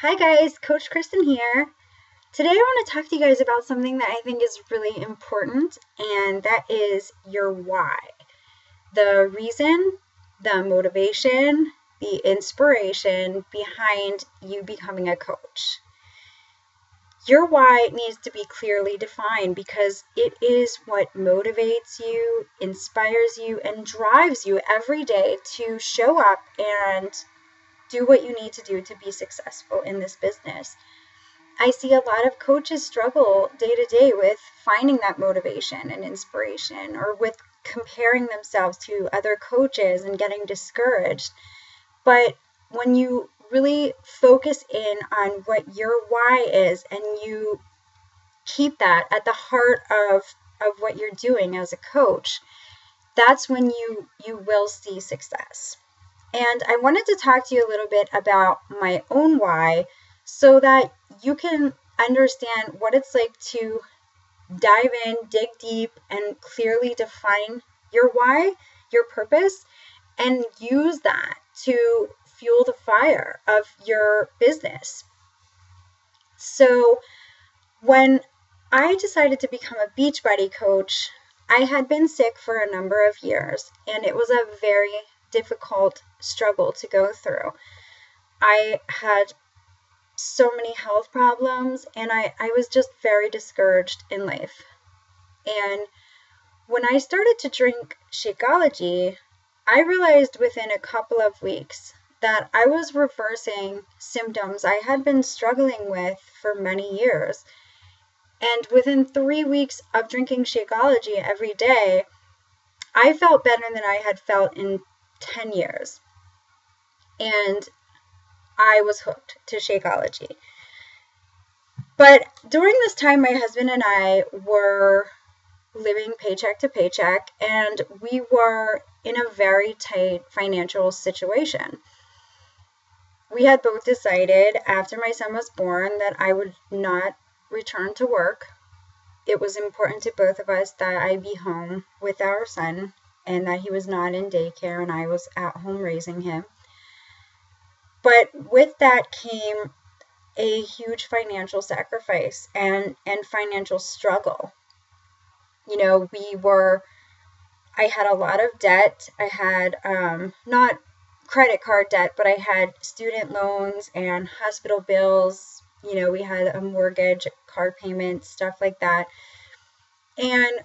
Hi guys, Coach Kristen here. Today I want to talk to you guys about something that I think is really important, and that is your why. The reason, the motivation, the inspiration behind you becoming a coach. Your why needs to be clearly defined because it is what motivates you, inspires you, and drives you every day to show up and do what you need to do to be successful in this business. I see a lot of coaches struggle day to day with finding that motivation and inspiration, or with comparing themselves to other coaches and getting discouraged. But when you really focus in on what your why is and you keep that at the heart of what you're doing as a coach, that's when you will see success. And I wanted to talk to you a little bit about my own why so that you can understand what it's like to dive in, dig deep, and clearly define your why, your purpose, and use that to fuel the fire of your business. So when I decided to become a Beachbody coach, I had been sick for a number of years, and it was a very difficult struggle to go through. I had so many health problems, and I was just very discouraged in life. And when I started to drink Shakeology, I realized within a couple of weeks that I was reversing symptoms I had been struggling with for many years. And within 3 weeks of drinking Shakeology every day, I felt better than I had felt in 10 years. And I was hooked to Shakeology. But during this time, my husband and I were living paycheck to paycheck, and we were in a very tight financial situation. We had both decided after my son was born that I would not return to work. It was important to both of us that I be home with our son and that he was not in daycare and I was at home raising him. But with that came a huge financial sacrifice and financial struggle. You know, I had a lot of debt. I had not credit card debt, but I had student loans and hospital bills. You know, we had a mortgage, car payments, stuff like that. And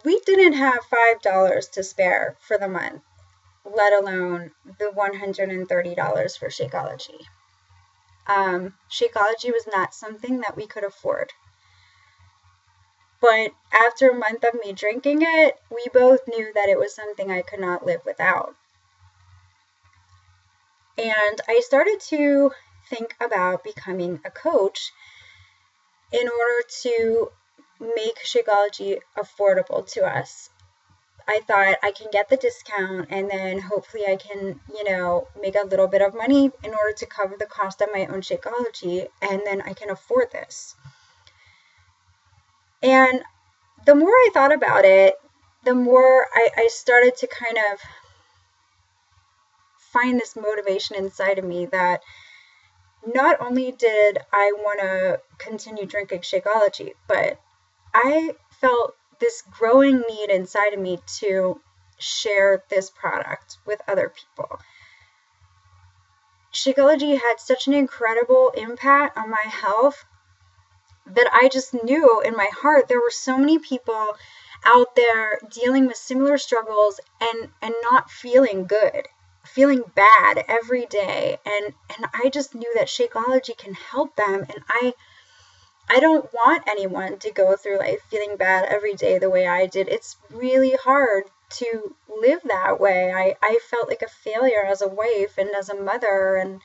we didn't have $5 to spare for the month, let alone the $130 for Shakeology. Shakeology was not something that we could afford. But after a month of me drinking it, we both knew that it was something I could not live without. And I started to think about becoming a coach in order to make Shakeology affordable to us. I thought I can get the discount and then hopefully I can, make a little bit of money in order to cover the cost of my own Shakeology, and then I can afford this. And the more I thought about it, the more I started to kind of find this motivation inside of me that not only did I want to continue drinking Shakeology, but I felt this growing need inside of me to share this product with other people. Shakeology had such an incredible impact on my health that I just knew in my heart there were so many people out there dealing with similar struggles and not feeling good, feeling bad every day. And I just knew that Shakeology can help them. And I don't want anyone to go through life feeling bad every day the way I did. It's really hard to live that way. I felt like a failure as a wife and as a mother and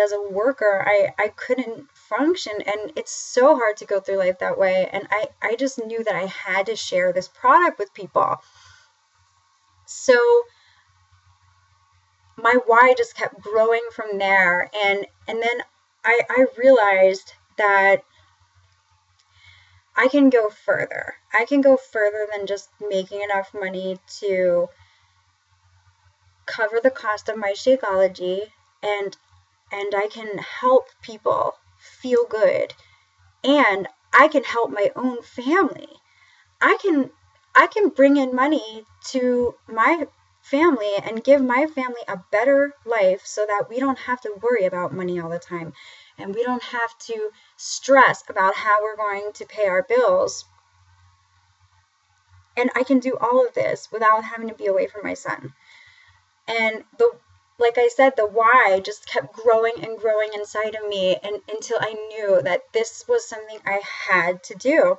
as a worker. I couldn't function, and it's so hard to go through life that way. And I just knew that I had to share this product with people. So my why just kept growing from there. And then I realized that I can go further. I can go further than just making enough money to cover the cost of my Shakeology and and I can help people feel good, and I can help my own family. I can bring in money to my family and give my family a better life so that we don't have to worry about money all the time, and we don't have to stress about how we're going to pay our bills. And I can do all of this without having to be away from my son. And like I said, the why just kept growing and growing inside of me, and until I knew that this was something I had to do.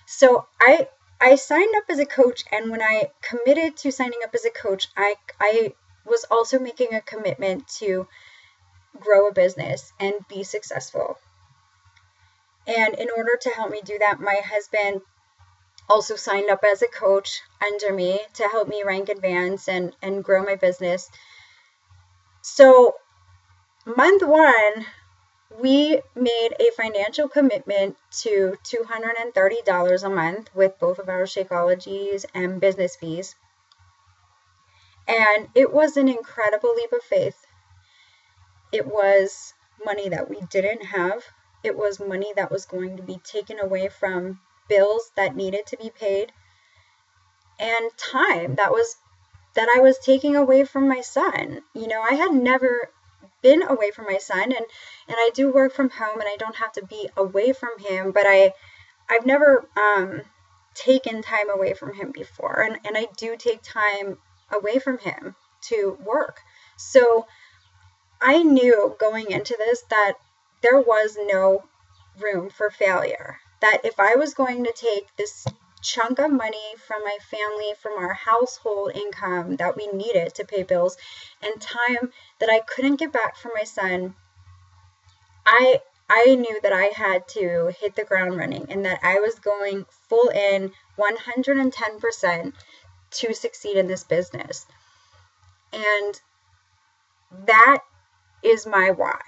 So I signed up as a coach, and when I committed to signing up as a coach, I was also making a commitment to grow a business and be successful. And in order to help me do that, my husband also signed up as a coach under me to help me rank advance and grow my business. So month one, we made a financial commitment to $230 a month with both of our Shakeologies and business fees. And it was an incredible leap of faith. It was money that we didn't have. It was money that was going to be taken away from bills that needed to be paid, and time that I was taking away from my son. You know, I had never been away from my son, and I do work from home, and I don't have to be away from him, but I've never taken time away from him before, and I do take time away from him to work. So I knew going into this that there was no room for failure, that if I was going to take this chunk of money from my family, from our household income that we needed to pay bills, and time that I couldn't get back from my son, I knew that I had to hit the ground running, and that I was going full in 110% to succeed in this business. And that is my why.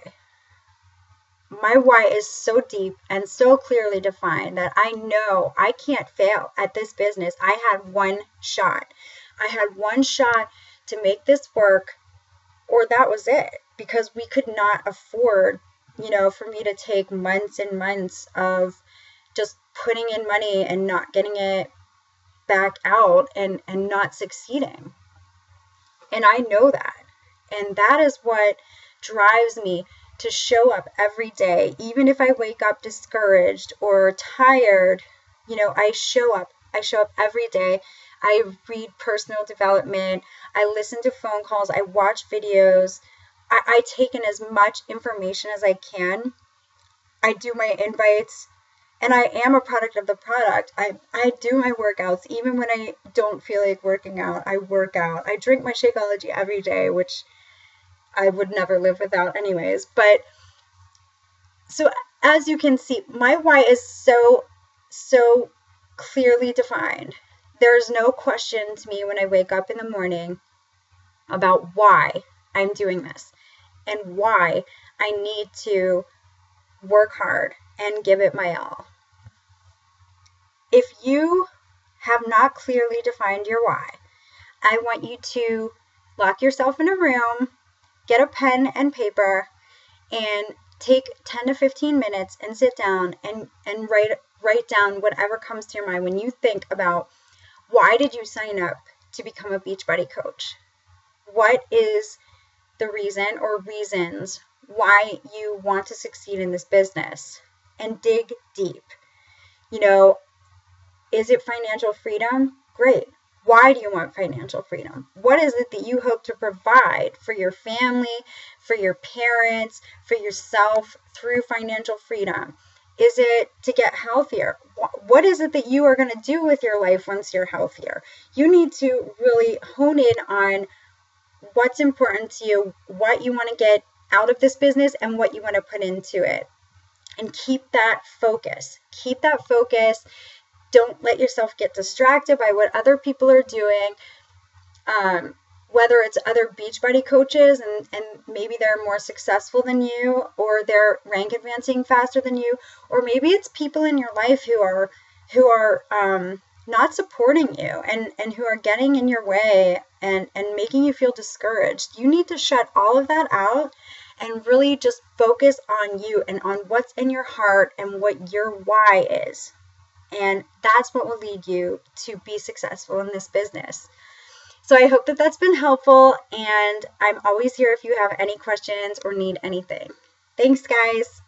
My why is so deep and so clearly defined that I know I can't fail at this business. I had one shot. I had one shot to make this work, or that was it, because we could not afford, you know, for me to take months and months of just putting in money and not getting it back out and not succeeding. And I know that. And that is what drives me to show up every day. Even if I wake up discouraged or tired, you know, I show up every day. I read personal development. I listen to phone calls. I watch videos. I take in as much information as I can. I do my invites, and I am a product of the product. I do my workouts. Even when I don't feel like working out, I work out. I drink my Shakeology every day, which I would never live without anyways. But so as you can see, my why is so clearly defined. There's no question to me when I wake up in the morning about why I'm doing this and why I need to work hard and give it my all. If you have not clearly defined your why, I want you to lock yourself in a room, get a pen and paper, and take 10 to 15 minutes and sit down and write down whatever comes to your mind when you think about, why did you sign up to become a Beachbody coach? What is the reason or reasons why you want to succeed in this business? And dig deep. You know, is it financial freedom? Great. Why do you want financial freedom? What is it that you hope to provide for your family, for your parents, for yourself through financial freedom? Is it to get healthier? What is it that you are going to do with your life once you're healthier? You need to really hone in on what's important to you, what you want to get out of this business, and what you want to put into it. And keep that focus. Keep that focus. Don't let yourself get distracted by what other people are doing, whether it's other Beachbody coaches and maybe they're more successful than you, or they're rank advancing faster than you, or maybe it's people in your life who are not supporting you and who are getting in your way and making you feel discouraged. You need to shut all of that out and really just focus on you and on what's in your heart and what your why is. And that's what will lead you to be successful in this business. So I hope that that's been helpful, and I'm always here if you have any questions or need anything. Thanks, guys.